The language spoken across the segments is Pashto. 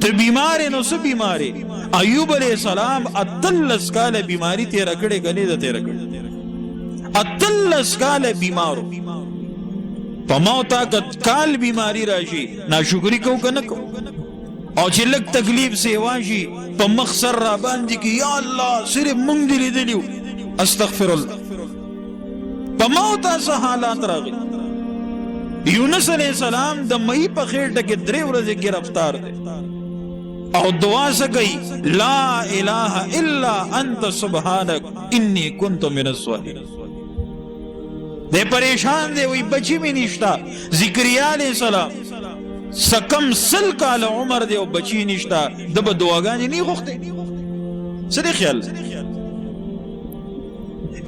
ته بیمار نو څه بیماری ایوب علیہ السلام اتلس کال بیماری تیر کړي غني د تیر کړي اتلس کال بیمارو په موتا کال بیماری راشي ناشکری کو کنه کو او چې لک تکلیف سیوا شي په مخسر را باندې کې یا الله صرف مونږ دې لیدلیو استغفر الله په موتا سه حالات راغلي یونس علیہ السلام د مئی په خېټه کې 3 ورځې گرفتار دي او دعا سکی لا الہ الا انت سبحانک انی کنت من الصالحین دے پریشان دے وی بچی میں نشتا ذکریہ علیہ السلام سکم سل کال عمر دے و بچی نشتا دب دعاگانی نہیں غختے صدی خیال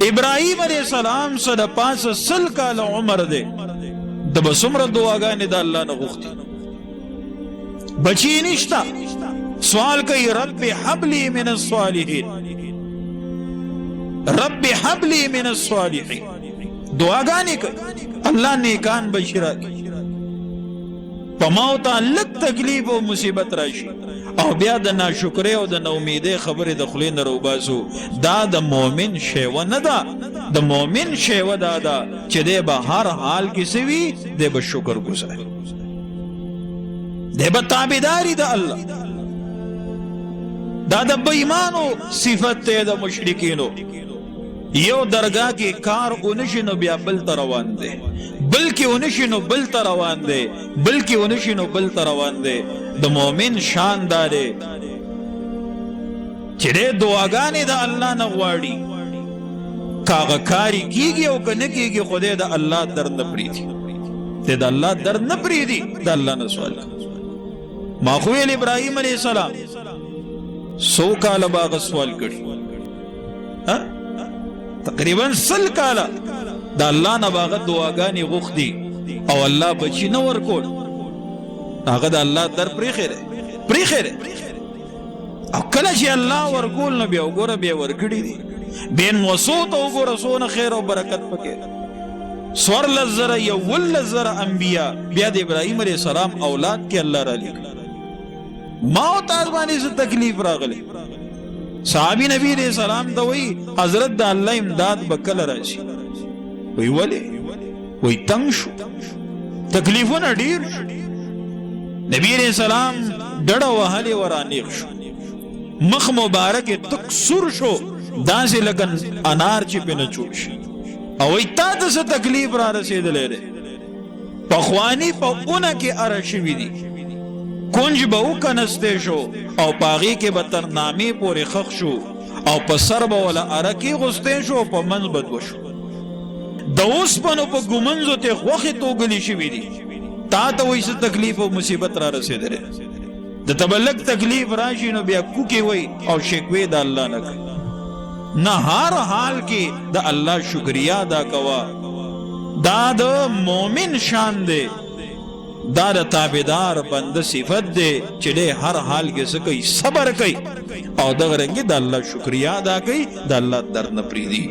ابراہیم علیہ السلام صدا پاس سل کال عمر دے دب سمر دعاگانی دا اللہ نے غختے بچی نشتا سوال کئی رب حبلی من الصالحین رب حبلی من الصالحین دعاگانی کئی اللہ نیکان بشرا کی پماوتا لک تکلیف و مصیبت راشی او بیا د ناشکرے او د نومیدے خبر د خلین روباسو دا د مومن شیوه ندا د مومن شیوه دادا چه دے با ہر حال کسی وی دے با شکر گزار دے با تابداری دا اللہ دا د بېمانو صفت ته د مشرکینو یو درگاہ کی کار اونشنو بیا بل تروان دے بلکہ اونشنو بل تروان دے بلکہ اونشنو بل تروان دے د مومن شان دارے چرے دعاگانی دا اللہ نغواڑی کاغا کاری کیگی او کنکیگی خودے دا اللہ در نپریدی تے دا اللہ در نپریدی دا اللہ نسوال ماخویل ابراہیم علیہ السلام 100 کالا باغ سوال کری تقریبا 100 کالا دا اللہ نباغ دعاگانی غخ دی او اللہ بچی نور کول آغا دا اللہ در پریخیر او کلچی اللہ ورکول نبی او گورا بیا ورکڑی دی بین وسوط او گورا سونا خیر و برکت پکے سور لزر یا ولزر انبیاء بیا دا ابراہیم علیہ السلام اولاد کے اللہ را لکھ موت آزمانی سے تکلیف راغلے صحابی نبی علیہ السلام دا وی حضرت دا اللہ امداد بکل راشی وی ولی وی تنگ شو تکلیفون اڈیر شو نبی علیہ السلام ڈڑا وحلی ورانیق شو مخ مبارک تک سر شو دانسی لگن انار چی پی نچوش او وی تا دسا تکلیف را رسید لے رے پخوانی پا اونا کی ارشوی دی کنج با او کنستے شو او پاغی کے بطر نامی پوری خخ شو او پا سر با والا ارکی غستے شو پا منز بدو شو دوس پنو پا گمنزو تے خوخی تو گلی شوی دی تا تا ویسا تکلیف و مصیبت را رسے درے دا تبلک تکلیف راشی نو بیا کوکی وی او شکوی دا اللہ نکا نا ہر حال کی دا اللہ شکریہ دا کوا دا دا مومن شان دے دا دا تابدار بند صفت دے چلے ہر حال کے سکئی صبر کئی او دا غرنگی دا اللہ شکریہ دا کئی دا اللہ در نپری دی